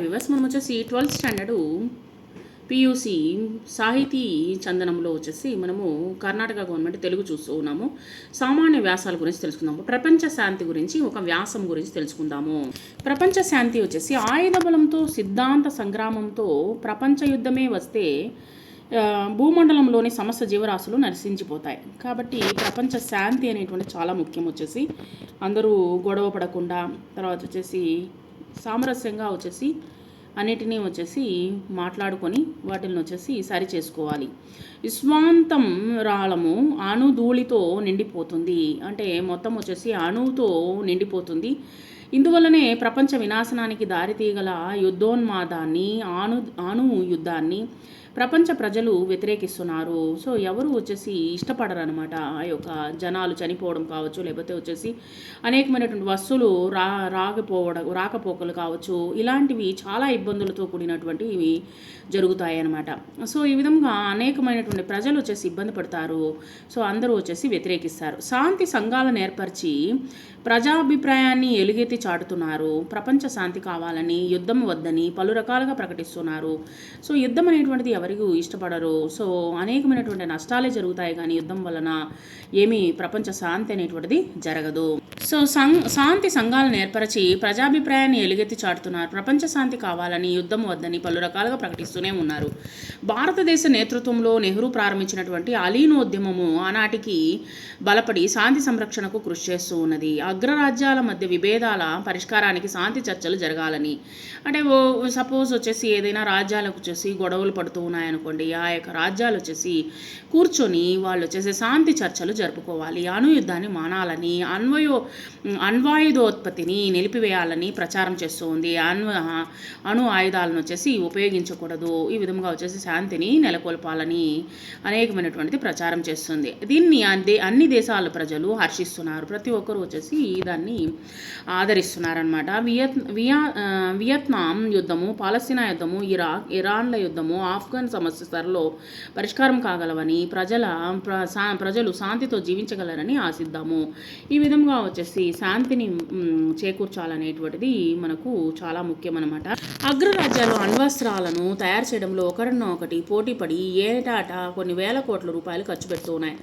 Viewers మనం వచ్చేసి 12th standard PUC సాహితీ చందనంలో వచ్చేసి మనము కర్ణాటక గవర్నమెంట్ తెలుగు చూస్తూ ఉన్నాము. సామాన్య వ్యాసాల గురించి తెలుసుకుందాము. ప్రపంచ శాంతి గురించి ఒక వ్యాసం గురించి తెలుసుకుందాము. ప్రపంచ శాంతి వచ్చేసి ఆయుధ బలంతో సిద్ధాంత సంగ్రామంతో ప్రపంచ యుద్ధమే వస్తే భూమండలంలోని సమస్త జీవరాశులు నశించిపోతాయి. కాబట్టి ప్రపంచ శాంతి అనేటువంటి చాలా ముఖ్యం. వచ్చేసి అందరూ గొడవ పడకుండా తర్వాత వచ్చేసి సామరస్యంగా వచ్చేసి అన్నిటినీ వచ్చేసి మాట్లాడుకొని వాటిని వచ్చేసి సరి చేసుకోవాలి. విశ్వాంతం రాళము అణుధూళితో నిండిపోతుంది, అంటే మొత్తం వచ్చేసి అణువుతో నిండిపోతుంది. ఇందువల్లనే ప్రపంచ వినాశనానికి దారితీగల యుద్ధోన్మాదాన్ని అణు యుద్ధాన్ని ప్రపంచ ప్రజలు వ్యతిరేకిస్తున్నారు. సో ఎవరు వచ్చేసి ఇష్టపడరు అనమాట. ఆ యొక్క జనాలు చనిపోవడం కావచ్చు, లేకపోతే వచ్చేసి అనేకమైనటువంటి వస్తువులు రాకపోకలు కావచ్చు, ఇలాంటివి చాలా ఇబ్బందులతో కూడినటువంటివి జరుగుతాయి అన్నమాట. సో ఈ విధంగా అనేకమైనటువంటి ప్రజలు వచ్చేసి ఇబ్బంది పడతారు. సో అందరూ వచ్చేసి వ్యతిరేకిస్తారు. శాంతి సంఘాలను ఏర్పరిచి ప్రజాభిప్రాయాన్ని ఎలుగెత్తి చాటుతున్నారు. ప్రపంచ శాంతి కావాలని, యుద్ధం వద్దని పలు రకాలుగా ప్రకటిస్తున్నారు. సో యుద్ధం అనేటువంటిది ఎవరికి ఇష్టపడరు. సో అనేకమైనటువంటి నష్టాలే జరుగుతాయి, కానీ యుద్ధం వలన ఏమీ ప్రపంచ శాంతి అనేటువంటిది జరగదు. సో శాంతి సంఘాలను ఏర్పరిచి ప్రజాభిప్రాయాన్ని ఎలుగెత్తి చాటుతున్నారు. ప్రపంచ శాంతి కావాలని, యుద్ధం వద్దని పలు రకాలుగా ప్రకటిస్తూనే ఉన్నారు. భారతదేశ నేతృత్వంలో నెహ్రూ ప్రారంభించినటువంటి అలీనోద్యమము ఆనాటికి బలపడి శాంతి సంరక్షణకు కృషి చేస్తూ ఉన్నది. అగ్రరాజ్యాల మధ్య విభేదాల పరిష్కారానికి శాంతి చర్చలు జరగాలని, అంటే సపోజ్ వచ్చేసి ఏదైనా రాజ్యాలకు వచ్చేసి గొడవలు పడుతూ ఉన్నాయనుకోండి, ఆ యొక్క రాజ్యాలు వచ్చేసి కూర్చొని వాళ్ళు వచ్చేసి శాంతి చర్చలు జరుపుకోవాలి. అణుయుద్ధాన్ని మానాలని, అణ్వాయుధోత్పత్తిని నిలిపివేయాలని ప్రచారం చేస్తూ ఉంది. అణు ఆయుధాలను వచ్చేసి ఉపయోగించకూడదు, ఈ విధంగా వచ్చేసి శాంతిని నెలకొల్పాలని అనేకమైనటువంటిది ప్రచారం చేస్తుంది. దీన్ని అన్ని దేశాల ప్రజలు హర్షిస్తున్నారు. ప్రతి ఒక్కరూ వచ్చేసి దాన్ని ఆదరిస్తున్నారనమాట. వియత్నాం యుద్ధము, పాలస్తీనా యుద్ధము, ఇరాన్ల యుద్ధము, ఆఫ్ఘన్ సమస్య త్వరలో పరిష్కారం కాగలవని, ప్రజలు శాంతితో జీవించగలరని ఆశిద్దాము. ఈ విధంగా వచ్చేసి శాంతిని చేకూర్చాలనేటువంటిది మనకు చాలా ముఖ్యం అనమాట. అగ్రరాజ్యాలు అణ్వస్త్రాలను తయారు చేయడంలో ఒకటి పోటీపడి ఏటాటా కొన్ని వేల కోట్ల రూపాయలు ఖర్చు పెడుతూ ఉన్నాయి.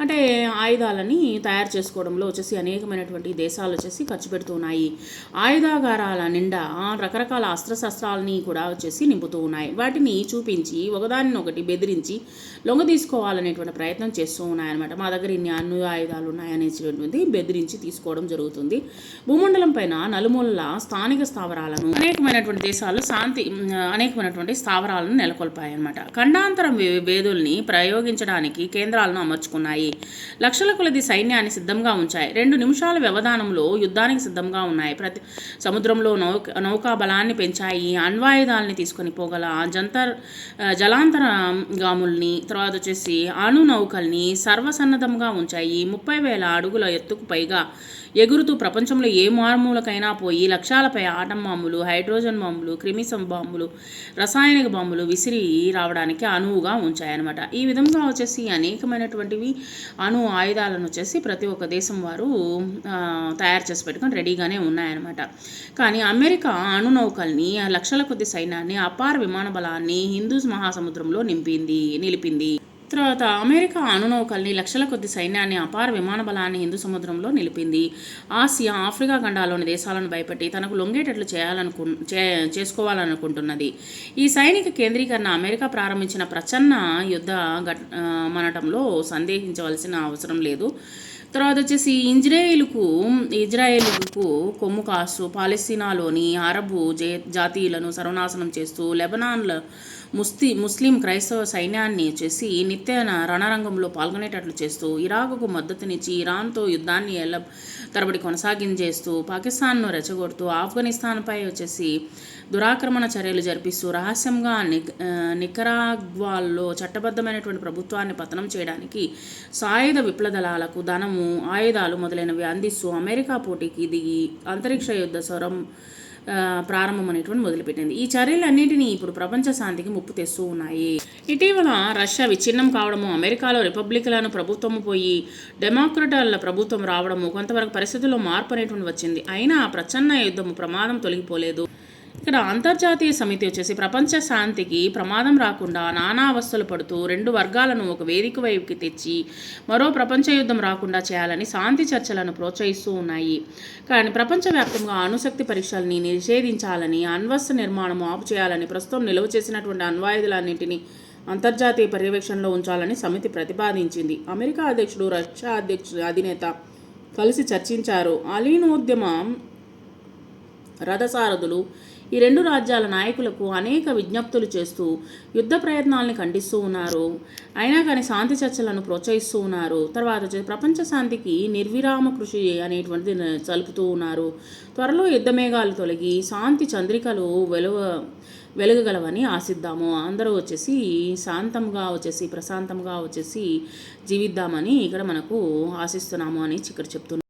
అంటే ఆయుధాలని తయారు చేసుకోవడంలో వచ్చేసి అనేకమైనటువంటి దేశాలు వచ్చేసి ఖర్చు పెడుతున్నాయి. ఆయుధాగారాల నిండా రకరకాల అస్త్రశస్త్రాలని కూడా వచ్చేసి నింపుతూ ఉన్నాయి. వాటిని చూపించి ఒకదానినొకటి బెదిరించి లొంగ తీసుకోవాలనేటువంటి ప్రయత్నం చేస్తూ ఉన్నాయన్నమాట. మా దగ్గర ఇన్ని అన్ని ఆయుధాలు ఉన్నాయనేటువంటిది బెదిరించి తీసుకోవడం జరుగుతుంది. భూమండలం పైన నలుమూలల స్థానిక స్థావరాలను అనేకమైనటువంటి స్థావరాలను నెలకొల్పాయన్నమాట. ఖండాంతరం వేదుల్ని ప్రయోగించడానికి కేంద్రాలను అమర్చుకున్నాయి. లక్షల కొలది సైన్యాన్ని సిద్ధంగా ఉంచాయి. 2 నిమిషాల వ్యవధానంలో యుద్ధానికి సిద్ధంగా ఉన్నాయి. ప్రతి సముద్రంలో నౌకా బలాన్ని పెంచాయి. అణ్వాయుధాలని తీసుకొని పోగల జలాంతరగాముల్ని, తర్వాత వచ్చేసి అణు నౌకల్ని సర్వసన్నద్ధంగా ఉంచాయి. 30,000 అడుగుల ఎత్తుకు పైగా ఎగురుతూ ప్రపంచంలో ఏ మారుమూలకైనా పోయి లక్షాలపై ఆటం బాంబులు, హైడ్రోజన్ బాంబులు, క్రిమిసం బాంబులు, రసాయనిక బాంబులు విసిరి రావడానికి అనువుగా ఉంచాయన్నమాట. ఈ విధంగా వచ్చేసి అనేకమైనటువంటివి అణు ఆయుధాలను వచ్చేసి ప్రతి ఒక్క దేశం వారు తయారు చేసి పెట్టుకొని రెడీగానే ఉన్నాయన్నమాట. కానీ అమెరికా అణు నౌకల్ని, లక్షల కొద్ది సైన్యాన్ని, అపార విమాన బలాన్ని హిందూ మహాసముద్రంలో నిలిపింది. తర్వాత అమెరికా అణునౌకల్ని, లక్షల కొద్ది సైన్యాన్ని, అపార విమాన బలాన్ని హిందూ సముద్రంలో నిలిపింది. ఆసియా, ఆఫ్రికా ఖండాల్లోని దేశాలను భయపెట్టి తనకు లొంగేటట్లు చేసుకోవాలనుకుంటున్నది. ఈ సైనిక కేంద్రీకరణ అమెరికా ప్రారంభించిన ప్రచన్న యుద్ధ మనటంలో సందేహించవలసిన అవసరం లేదు. తర్వాత వచ్చేసి ఇజ్రాయేలుకు కొమ్ము కాస్తూ పాలస్తీనాలోని అరబు జాతీయులను సర్వనాశనం చేస్తూ లెబనాన్లో ముస్లిం క్రైస్తవ సైన్యాన్ని వచ్చేసి నిత్య రణరంగంలో పాల్గొనేటట్లు చేస్తూ, ఇరాకుకు మద్దతునిచ్చి ఇరాన్తో యుద్ధాన్ని తరబడి కొనసాగించేస్తూ, పాకిస్తాన్ను రెచ్చగొడుతూ, ఆఫ్ఘనిస్తాన్పై వచ్చేసి దురాక్రమణ చర్యలు జరిపిస్తూ, రహస్యంగా నికరాగ్వాల్లో చట్టబద్ధమైనటువంటి ప్రభుత్వాన్ని పతనం చేయడానికి సాయుధ విప్లదళాలకు ధనము, ఆయుధాలు మొదలైనవి అందిస్తూ అమెరికా పోటీకి దిగి అంతరిక్ష యుద్ధ ప్రారంభం అనేటువంటి మొదలుపెట్టింది. ఈ చర్యలన్నింటినీ ఇప్పుడు ప్రపంచ శాంతికి ముప్పు తెస్తూ ఉన్నాయి. ఇటీవల రష్యా విచ్ఛిన్నం కావడము, అమెరికాలో రిపబ్లిక్లను ప్రభుత్వము పోయి డెమోక్రటాల ప్రభుత్వం రావడము కొంతవరకు పరిస్థితుల్లో మార్పు అనేటువంటి వచ్చింది. అయినా ప్రచన్న యుద్ధము ప్రమాదం తొలగిపోలేదు. ఇక్కడ అంతర్జాతీయ సమితి వచ్చేసి ప్రపంచ శాంతికి ప్రమాదం రాకుండా నానా అవస్థలు పడుతూ రెండు వర్గాలను ఒక వేదిక వైపుకి తెచ్చి మరో ప్రపంచ యుద్ధం రాకుండా చేయాలని శాంతి చర్చలను ప్రోత్సహిస్తూ ఉన్నాయి. కానీ ప్రపంచవ్యాప్తంగా అణుశక్తి పరీక్షల్ని నిషేధించాలని, అణ్వస్త్ర నిర్మాణం ఆపు చేయాలని, ప్రస్తుతం నిలువ చేసినటువంటి అణ్వాయుధాలన్నింటినీ అంతర్జాతీయ పర్యవేక్షణలో ఉంచాలని సమితి ప్రతిపాదించింది. అమెరికా అధ్యక్షుడు, రష్యా అధినేత కలిసి చర్చించారు. అలీనోద్యమ రథసారథులు ఈ రెండు రాజ్యాల నాయకులకు అనేక విజ్ఞప్తులు చేస్తూ యుద్ధ ప్రయత్నాలని ఖండిస్తూ ఉన్నారు. అయినా కానీ శాంతి చర్చలను ప్రోత్సహిస్తూ ఉన్నారు. తర్వాత వచ్చేసి ప్రపంచ శాంతికి నిర్విరామ కృషి అనేటువంటిది చలుపుతూ ఉన్నారు. త్వరలో యుద్ధ మేఘాలు తొలగి శాంతి చంద్రికలు వెలుగగలవని ఆశిద్దాము. అందరూ వచ్చేసి శాంతంగా వచ్చేసి ప్రశాంతంగా వచ్చేసి జీవిద్దామని ఇక్కడ మనకు ఆశిస్తున్నాము అని ఇక్కడ చెప్తున్నారు.